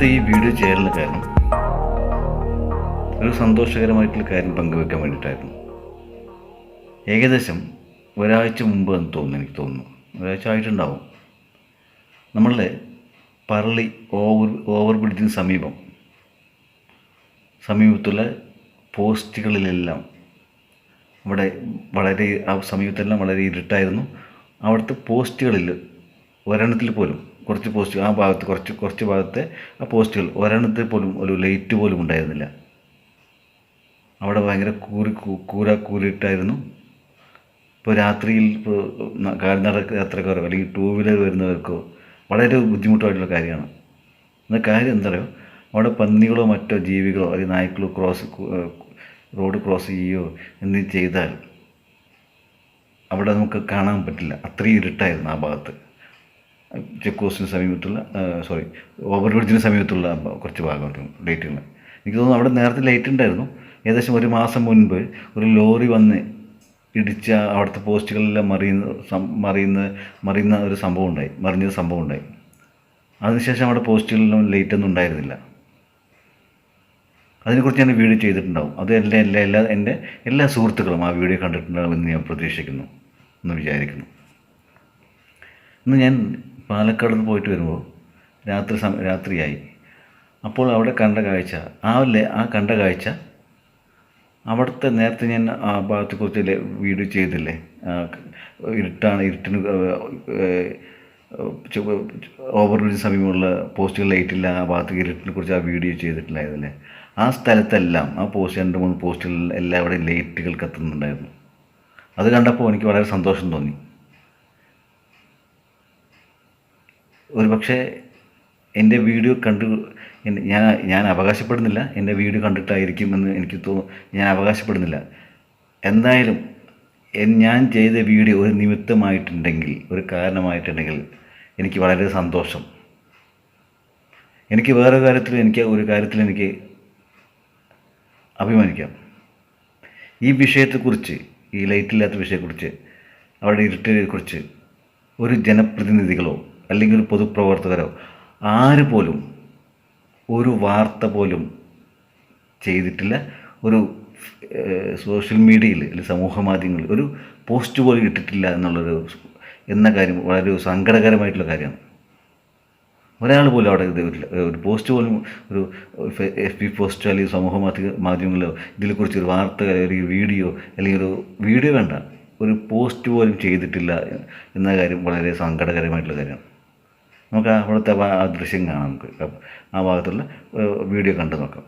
ഇന്നത്തെ ഈ വീഡിയോ ചെയ്യാനുള്ള കാരണം ഒരു സന്തോഷകരമായിട്ടുള്ള കാര്യം പങ്കുവെക്കാൻ വേണ്ടിയിട്ടായിരുന്നു. ഏകദേശം ഒരാഴ്ച മുമ്പ് എന്ന് തോന്നുന്നു, എനിക്ക് തോന്നുന്നു ഒരാഴ്ച ആയിട്ടുണ്ടാവും. നമ്മളുടെ പറളി ഓവർ ബ്രിഡ്ജിന് സമീപത്തുള്ള പോസ്റ്റുകളിലെല്ലാം അവിടെ ആ സമീപത്തെല്ലാം വളരെ ഇരുട്ടായിരുന്നു. അവിടുത്തെ പോസ്റ്റുകളിൽ ഒരെണ്ണത്തിൽ പോലും കുറച്ച് പോസ്റ്റ് ആ ഭാഗത്ത് കുറച്ച് ഭാഗത്തെ ആ പോസ്റ്റുകൾ ഒരെണ്ണത്തിൽ പോലും ഒരു ലൈറ്റ് പോലും ഉണ്ടായിരുന്നില്ല. അവിടെ ഭയങ്കര കൂരിട്ടായിരുന്നു. ഇപ്പോൾ രാത്രിയിൽ കാൽനട യാത്രക്കാരോ അല്ലെങ്കിൽ 2 വീലർ വരുന്നവർക്കോ വളരെ ബുദ്ധിമുട്ടായിട്ടുള്ള കാര്യമാണ്. എന്നാൽ കാര്യം എന്താ പറയുക, അവിടെ പന്നികളോ മറ്റോ ജീവികളോ അല്ലെങ്കിൽ നായ്ക്കളോ റോഡ് ക്രോസ് ചെയ്യുകയോ എന്തെങ്കിലും ചെയ്താൽ അവിടെ നമുക്ക് കാണാൻ പറ്റില്ല. അത്രയും ഇരുട്ടായിരുന്നു ആ ഭാഗത്ത്. ചെക്ക് പോസ്റ്റിന് സമീപത്തുള്ള ഓവർ ബ്രിഡ്ജിന് സമീപത്തുള്ള കുറച്ച് ഭാഗമായിരുന്നു ലൈറ്റുകൾ. എനിക്ക് തോന്നുന്നു അവിടെ നേരത്തെ ലൈറ്റ് ഉണ്ടായിരുന്നു. ഏകദേശം 1 മാസം മുൻപ് ഒരു ലോറി വന്ന് ഇടിച്ച അവിടുത്തെ പോസ്റ്റുകളെല്ലാം മറിഞ്ഞ സംഭവം ഉണ്ടായി. അതിനുശേഷം അവിടെ പോസ്റ്റുകളിലും ലൈറ്റൊന്നും ഉണ്ടായിരുന്നില്ല. അതിനെക്കുറിച്ച് ഞാൻ വീഡിയോ ചെയ്തിട്ടുണ്ടാവും. അത് എൻ്റെ എല്ലാ സുഹൃത്തുക്കളും ആ വീഡിയോ കണ്ടിട്ടുണ്ടാകുമെന്ന് ഞാൻ പ്രതീക്ഷിക്കുന്നു എന്ന് വിചാരിക്കുന്നു. ഇന്ന് ഞാൻ പാലക്കാട് നിന്ന് പോയിട്ട് വരുമ്പോൾ രാത്രിയായി. അപ്പോൾ അവിടെ കണ്ട കാഴ്ച അവിടുത്തെ നേരത്തെ ഞാൻ ആ ഭാഗത്തെക്കുറിച്ച് വീഡിയോ ചെയ്തില്ലേ, ഇരുട്ടിന് ഓവർ ബ്രിഡ്ജിന് സമീപമുള്ള പോസ്റ്റുകൾ ലൈറ്റില്ല, ആ ഭാഗത്ത് ഇരുട്ടിനെ കുറിച്ച് ആ വീഡിയോ ചെയ്തിട്ടുണ്ടായിരുന്നില്ലേ. ആ സ്ഥലത്തെല്ലാം ആ 2-3 പോസ്റ്റുകളിൽ എല്ലാവിടെയും ലൈറ്റുകൾ കത്തുന്നുണ്ടായിരുന്നു. അത് കണ്ടപ്പോൾ എനിക്ക് വളരെ സന്തോഷം തോന്നി. ഒരു പക്ഷേ എൻ്റെ വീഡിയോ ഞാൻ അവകാശപ്പെടുന്നില്ല, എൻ്റെ വീഡിയോ കണ്ടിട്ടായിരിക്കുമെന്ന് എനിക്ക് ഞാൻ അവകാശപ്പെടുന്നില്ല. എന്തായാലും ഞാൻ ചെയ്ത വീഡിയോ ഒരു നിമിത്തമായിട്ടുണ്ടെങ്കിൽ, ഒരു കാരണമായിട്ടുണ്ടെങ്കിൽ എനിക്ക് വളരെ സന്തോഷം. എനിക്ക് വേറെ ഒരു കാര്യത്തിൽ എനിക്ക് അഭിമാനിക്കാം. ഈ വിഷയത്തെക്കുറിച്ച്, ഈ ലൈറ്റില്ലാത്ത വിഷയത്തെക്കുറിച്ച്, അവിടെ ഇരുട്ടിനെക്കുറിച്ച് ഒരു ജനപ്രതിനിധികളോ അല്ലെങ്കിൽ ഒരു പൊതുപ്രവർത്തകരോ ആര് പോലും ഒരു വാർത്ത പോലും ചെയ്തിട്ടില്ല. ഒരു സോഷ്യൽ മീഡിയയിൽ അല്ലെങ്കിൽ സമൂഹ മാധ്യമങ്ങളിൽ ഒരു പോസ്റ്റ് പോലും ഇട്ടിട്ടില്ല എന്ന കാര്യം വളരെ സങ്കടകരമായിട്ടുള്ള കാര്യമാണ്. ഒരാൾ പോലും അവിടെ ഒരു പോസ്റ്റ് പോലും, ഒരു FB പോസ്റ്റോ അല്ലെങ്കിൽ സമൂഹ മാധ്യമങ്ങളിലോ ഇതിനെക്കുറിച്ച് ഒരു വാർത്ത അല്ലെങ്കിൽ വീഡിയോ വേണ്ട, ഒരു പോസ്റ്റ് പോലും ചെയ്തിട്ടില്ല എന്ന കാര്യം വളരെ സങ്കടകരമായിട്ടുള്ള കാര്യമാണ്. നമുക്ക് അവിടുത്തെ ആ ദൃശ്യം കാണാം. നമുക്ക് ആ ഭാഗത്തുള്ള വീഡിയോ കണ്ടു നോക്കാം.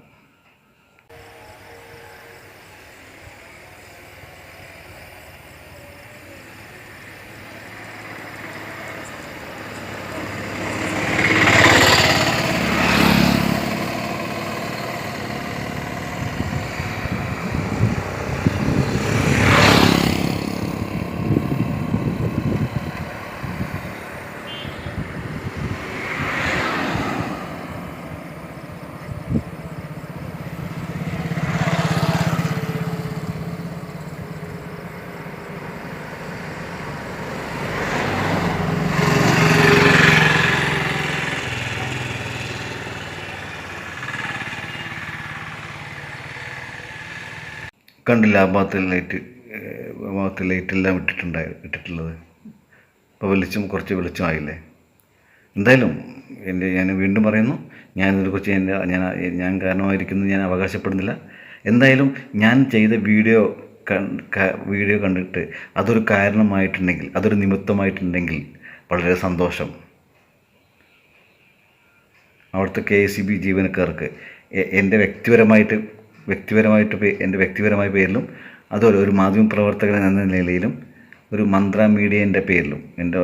കണ്ടില്ല ആ ഭാഗത്ത് ലൈറ്റെല്ലാം ഇട്ടിട്ടുള്ളത്. ഇപ്പോൾ കുറച്ച് വെളിച്ചമായില്ലേ. എന്തായാലും ഞാൻ വീണ്ടും പറയുന്നു, ഇതിനെക്കുറിച്ച് ഞാൻ കാരണമായിരിക്കുന്നു ഞാൻ അവകാശപ്പെടുന്നില്ല. എന്തായാലും ഞാൻ ചെയ്ത വീഡിയോ കണ്ടിട്ട് അതൊരു കാരണമായിട്ടുണ്ടെങ്കിൽ, അതൊരു നിമിത്തമായിട്ടുണ്ടെങ്കിൽ വളരെ സന്തോഷം. അവിടുത്തെ KSEB ജീവനക്കാർക്ക് എൻ്റെ വ്യക്തിപരമായ പേരിലും അതുപോലെ ഒരു മാധ്യമപ്രവർത്തകൻ എന്ന നിലയിലും ഒരു മന്ത്ര മീഡിയൻ്റെ പേരിലും എൻ്റെ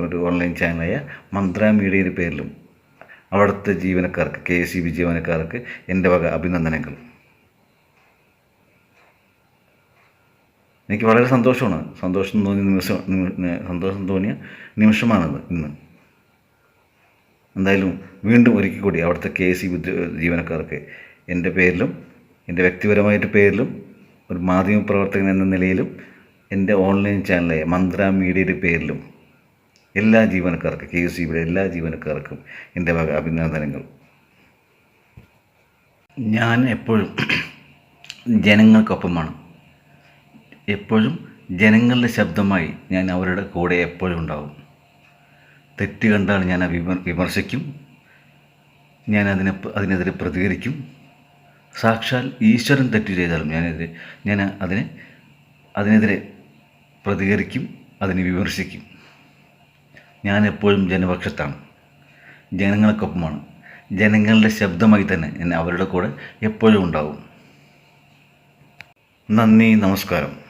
ഒരു ഓൺലൈൻ ചാനലായ മന്ത്ര മീഡിയയുടെ പേരിലും അവിടുത്തെ ജീവനക്കാർക്ക്, KSEB ജീവനക്കാർക്ക് എൻ്റെ വക അഭിനന്ദനങ്ങൾ. എനിക്ക് വളരെ സന്തോഷം തോന്നിയ നിമിഷമാണത് ഇന്ന്. എന്തായാലും വീണ്ടും ഒരിക്കൽ കൂടി അവിടുത്തെ KSEB ജീവനക്കാർക്ക് എൻ്റെ പേരിലും എൻ്റെ വ്യക്തിപരമായിട്ട് പേരിലും ഒരു മാധ്യമപ്രവർത്തകൻ എന്ന നിലയിലും എൻ്റെ ഓൺലൈൻ ചാനലായ മന്ത്ര മീഡിയയുടെ പേരിലും എല്ലാ ജീവനക്കാർക്കും KSEBയുടെ എല്ലാ ജീവനക്കാർക്കും എൻ്റെ വക അഭിനന്ദനങ്ങൾ. ഞാൻ എപ്പോഴും ജനങ്ങൾക്കൊപ്പമാണ്. എപ്പോഴും ജനങ്ങളുടെ ശബ്ദമായി ഞാൻ അവരുടെ കൂടെ എപ്പോഴും ഉണ്ടാവും. തെറ്റ് കണ്ടാൽ ഞാൻ വിമർശിക്കും, ഞാൻ അതിനെതിരെ പ്രതികരിക്കും. സാക്ഷാൽ ഈശ്വരൻ തെറ്റ് ചെയ്താലും ഞാൻ അതിനെതിരെ പ്രതികരിക്കും, അതിനെ വിമർശിക്കും. ഞാൻ എപ്പോഴും ജനപക്ഷത്താണ്, ജനങ്ങൾക്കൊപ്പമാണ്. ജനങ്ങളുടെ ശബ്ദമായി തന്നെ ഞാൻ അവരുടെ കൂടെ എപ്പോഴും ഉണ്ടാവും. നന്ദി, നമസ്കാരം.